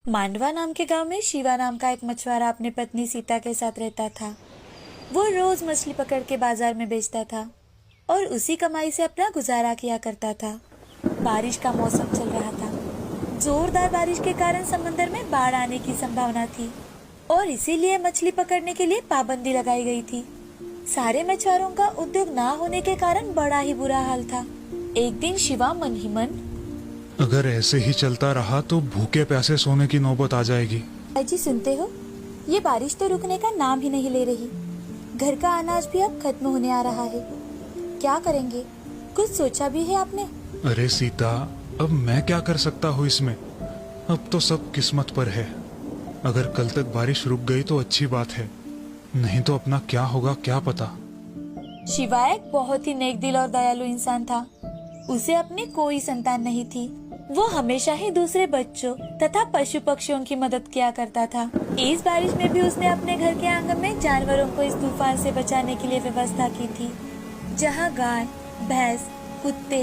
मांडवा नाम के गांव में शिवा नाम का एक मछुआरा अपनी पत्नी सीता के साथ रहता था। वो रोज मछली पकड़ के बाजार में बेचता था और उसी कमाई से अपना गुजारा किया करता था। बारिश का मौसम चल रहा था। जोरदार बारिश के कारण समंदर में बाढ़ आने की संभावना थी और इसीलिए मछली पकड़ने के लिए पाबंदी लगाई गई थी। सारे मछुआरों का उद्योग ना होने के कारण बड़ा ही बुरा हाल था। एक दिन शिवा मन ही मन, अगर ऐसे ही चलता रहा तो भूखे प्यासे सोने की नौबत आ जाएगी। जी सुनते हो, ये बारिश तो रुकने का नाम ही नहीं ले रही। घर का अनाज भी अब खत्म होने आ रहा है। क्या करेंगे? कुछ सोचा भी है आपने? अरे सीता, अब मैं क्या कर सकता हूँ इसमें? अब तो सब किस्मत पर है। अगर कल तक बारिश रुक गई तो अच्छी बात है, नहीं तो अपना क्या होगा क्या पता। शिवा एक बहुत ही नेक दिल और दयालु इंसान था। उसे अपनी कोई संतान नहीं थी। वो हमेशा ही दूसरे बच्चों तथा पशु पक्षियों की मदद किया करता था। इस बारिश में भी उसने अपने घर के आंगन में जानवरों को इस तूफान से बचाने के लिए व्यवस्था की थी, जहाँ गाय, भैंस, कुत्ते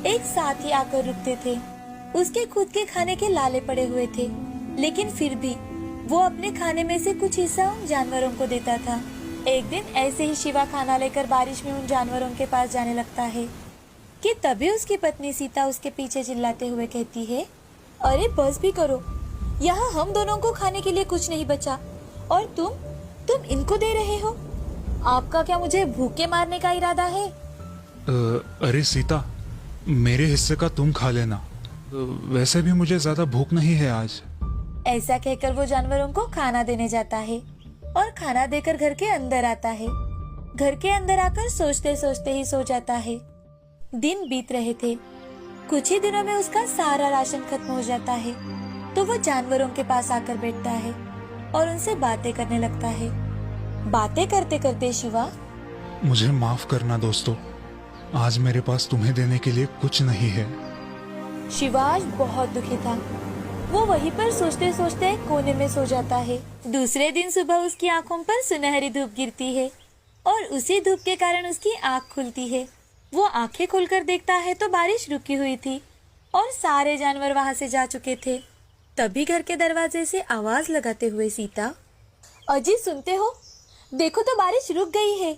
एक साथ ही आकर रुकते थे। उसके खुद के खाने के लाले पड़े हुए थे, लेकिन फिर भी वो अपने खाने में से कुछ हिस्सा उन जानवरों को देता था। एक दिन ऐसे ही शिवा खाना लेकर बारिश में उन जानवरों के पास जाने लगता है कि तभी उसकी पत्नी सीता उसके पीछे चिल्लाते हुए कहती है, अरे बस भी करो, यहाँ हम दोनों को खाने के लिए कुछ नहीं बचा और तुम इनको दे रहे हो। आपका क्या मुझे भूखे मारने का इरादा है? अरे सीता, मेरे हिस्से का तुम खा लेना। वैसे भी मुझे ज्यादा भूख नहीं है आज। ऐसा कहकर वो जानवरों को खाना देने जाता है और खाना देकर घर के अंदर आता है। घर के अंदर आकर सोचते सोचते ही सो जाता है। दिन बीत रहे थे। कुछ ही दिनों में उसका सारा राशन खत्म हो जाता है। तो वो जानवरों के पास आकर बैठता है और उनसे बातें करने लगता है। बातें करते करते शिवा, मुझे माफ करना दोस्तों, आज मेरे पास तुम्हें देने के लिए कुछ नहीं है। शिवा आज बहुत दुखी था। वो वहीं पर सोचते सोचते एक कोने में सो जाता है। दूसरे दिन सुबह उसकी आंखों पर सुनहरी धूप गिरती है और उसी धूप के कारण उसकी आंख खुलती है। वो आंखें खोलकर देखता है तो बारिश रुकी हुई थी और सारे जानवर वहां से जा चुके थे। तभी घर के दरवाजे से आवाज लगाते हुए सीता, अजी सुनते हो, देखो तो बारिश रुक गई है।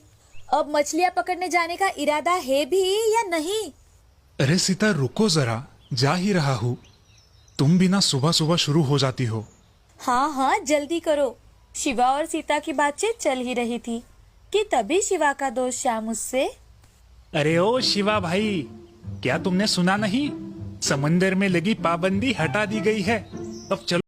अब मछलियां पकड़ने जाने का इरादा है भी या नहीं? अरे सीता रुको जरा, जा ही रहा हूँ। तुम भी ना सुबह सुबह शुरू हो जाती हो। हाँ हाँ जल्दी करो। शिवा और सीता की बातचीत चल ही रही थी कि तभी शिवा का दोस्त श्याम उससे, अरे ओ शिवा भाई, क्या तुमने सुना नहीं? समंदर में लगी पाबंदी हटा दी गई है। अब चलो